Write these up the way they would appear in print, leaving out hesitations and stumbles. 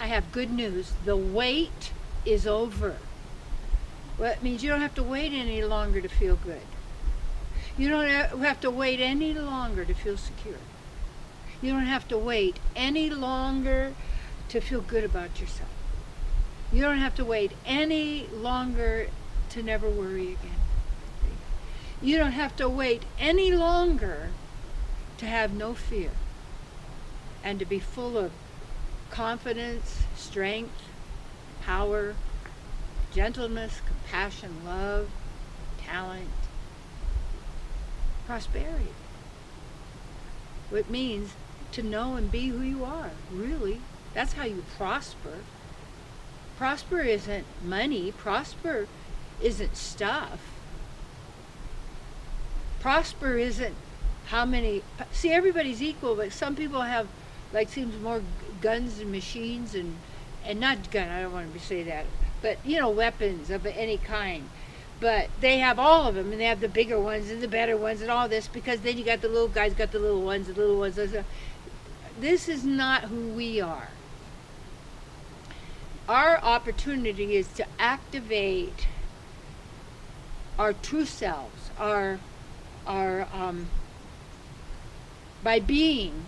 I have good news. The wait is over. Well, it means you don't have to wait any longer to feel good. You don't have to wait any longer to feel secure. You don't have to wait any longer to feel good about yourself. You don't have to wait any longer to never worry again. You don't have to wait any longer to have no fear and to be full of confidence, strength, power, gentleness, compassion, love, talent, prosperity. It means to know and be who you are, really. That's how you prosper. Prosper isn't money. Prosper isn't stuff. Prosper isn't how many... See, everybody's equal, but some people have, like, seems more guns and machines and not gun, I don't want to say that, but, you know, weapons of any kind. But they have all of them, and they have the bigger ones and the better ones and all this, because then you got the little guys, got the little ones, the little ones. This is not who we are. Our opportunity is to activate our true selves, by being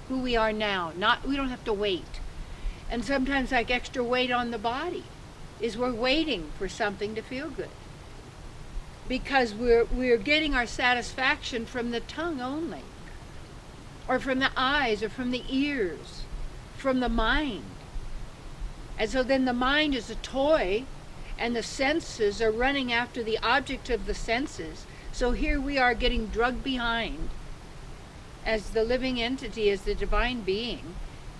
who we are now. We don't have to wait. And sometimes, like, extra weight on the body is we're waiting for something to feel good, because we're getting our satisfaction from the tongue only, or from the eyes, or from the ears, from the mind. And so then the mind is a toy, and the senses are running after the object of the senses. So here we are getting drugged behind as the living entity, as the divine being,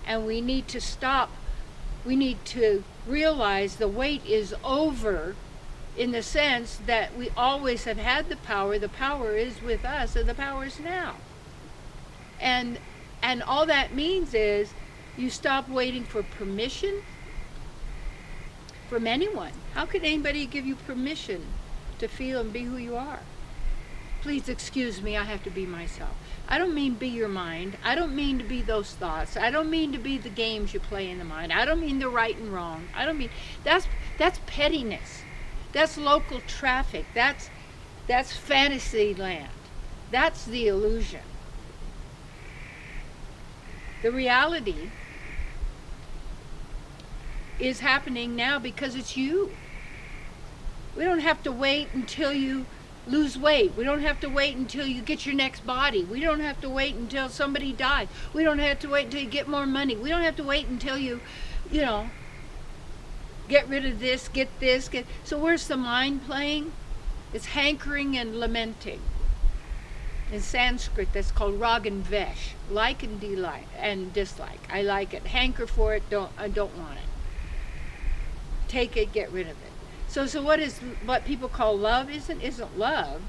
and we need to stop. We need to realize the wait is over, in the sense that we always have had the power. The power is with us, and the power is now. And all that means is you stop waiting for permission from anyone. How could anybody give you permission to feel and be who you are? Please excuse me, I have to be myself. I don't mean be your mind. I don't mean to be those thoughts. I don't mean to be the games you play in the mind. I don't mean the right and wrong. I don't mean, that's pettiness. That's local traffic. That's fantasy land. That's the illusion. The reality is happening now because it's you. We don't have to wait until you lose weight. We don't have to wait until you get your next body. We don't have to wait until somebody dies. We don't have to wait until you get more money. We don't have to wait until you get rid of this, get this, So where's the mind playing? It's hankering and lamenting. In Sanskrit, that's called rag and vesh. Like and dislike. I like it. Hanker for it. I don't want it. Take it, get rid of it. So what people call love isn't love.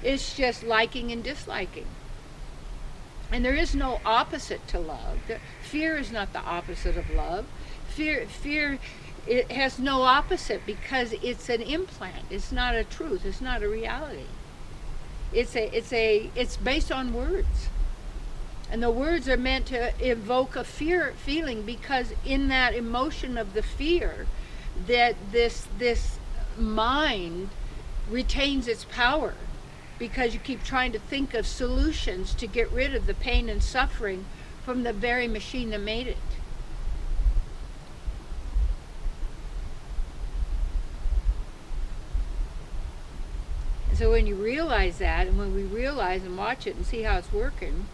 It's just liking and disliking. And there is no opposite to love. Fear is not the opposite of love. Fear, it has no opposite, because it's an implant. It's not a truth. It's not a reality. It's based on words. And the words are meant to evoke a fear feeling, because in that emotion of the fear, that this mind retains its power, because you keep trying to think of solutions to get rid of the pain and suffering from the very machine that made it. And so when you realize that, and when we realize and watch it and see how it's working,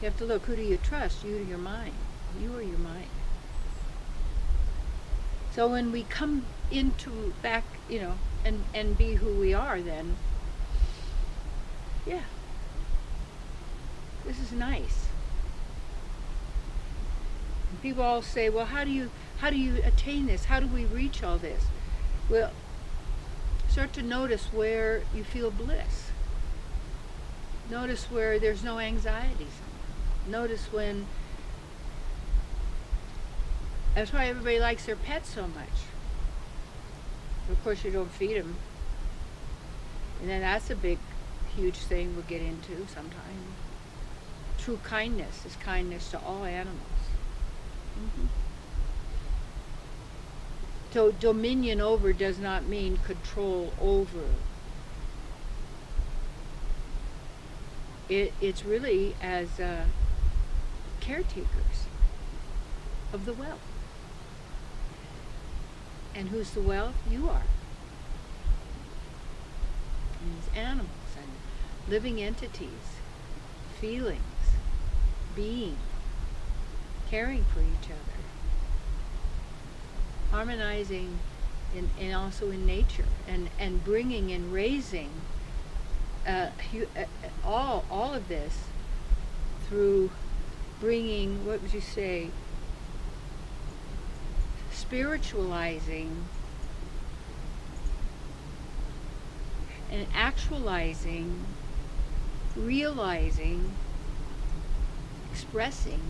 you have to look, who do you trust? You or your mind? You or your mind? So when we come into back, and be who we are, then, yeah, this is nice. And people all say, well, how do you attain this? How do we reach all this? Well, start to notice where you feel bliss. Notice where there's no anxieties. Notice when... That's why everybody likes their pets so much. Of course, you don't feed them. And then that's a big, huge thing we'll get into sometime. true kindness is kindness to all animals. Mm-hmm. So dominion over does not mean control over. It's really as caretakers of the wealth. And who's the wealth? You are. And these animals and living entities, feelings, being, caring for each other, harmonizing and also in nature, and bringing and raising all of this through bringing, what would you say, spiritualizing and actualizing, realizing, expressing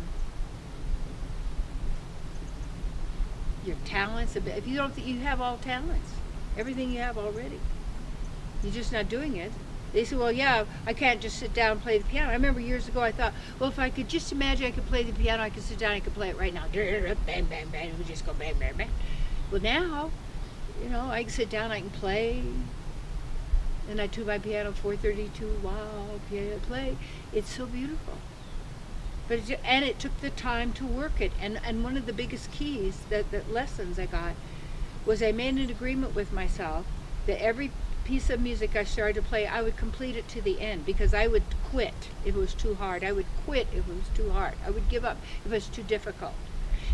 your talents. If you don't think you have all talents, everything you have already, you're just not doing it. They say, well, yeah, I can't just sit down and play the piano. I remember years ago I thought, well, if I could just imagine I could play the piano, I could sit down and I could play it right now. Bang, bang, bang. We just go bang, bang, bang. Well, now, I can sit down, I can play. And I tune my piano 432, wow, piano play. It's so beautiful. But it took the time to work it. And one of the biggest keys, that lessons I got, was I made an agreement with myself that every piece of music I started to play, I would complete it to the end, because I would quit if it was too hard. I would quit if it was too hard. I would give up if it was too difficult.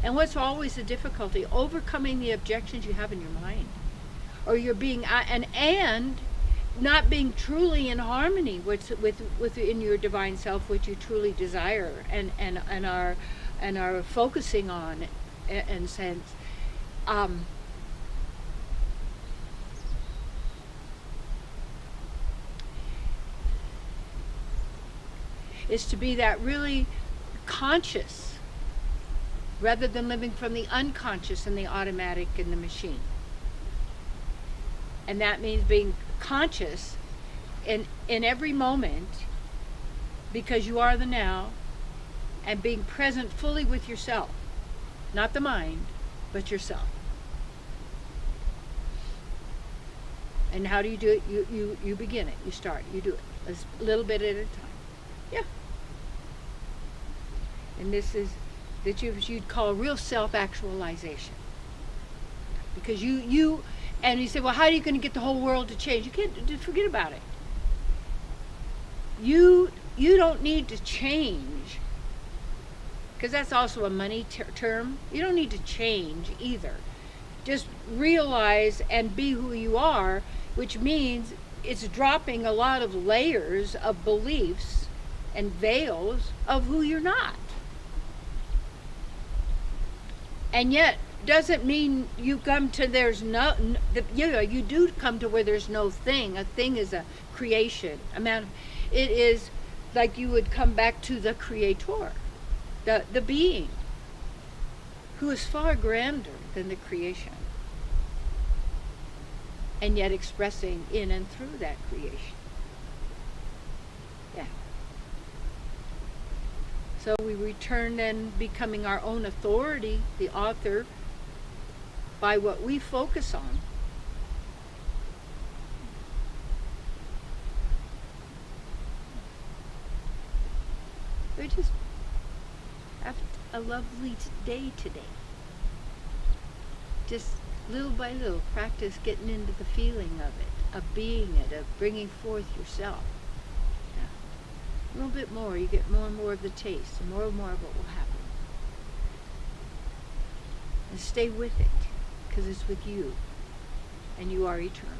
And what's always the difficulty? Overcoming the objections you have in your mind, or you're being and not being truly in harmony with in your divine self, what you truly desire and are focusing on, in sense. Is to be that really conscious, rather than living from the unconscious and the automatic and the machine. And that means being conscious in every moment, because you are the now, and being present fully with yourself, not the mind, but yourself. And how do you do it? You begin it, you start, you do it a little bit at a time. Yeah. And this is that you'd call real self-actualization. Because you say, well, how are you going to get the whole world to change? You can't, forget about it. You don't need to change, because that's also a money term. You don't need to change either. Just realize and be who you are, which means it's dropping a lot of layers of beliefs and veils of who you're not. And yet, doesn't mean you come to you do come to where there's no thing. A thing is a creation. It is like you would come back to the creator, the being, who is far grander than the creation, and yet expressing in and through that creation. Yeah. So we return then, becoming our own authority, the author, by what we focus on. We just have a lovely day today. Just little by little, practice getting into the feeling of it, of being it, of bringing forth yourself. A little bit more, you get more and more of the taste, and more of what will happen. And stay with it, because it's with you, and you are eternal.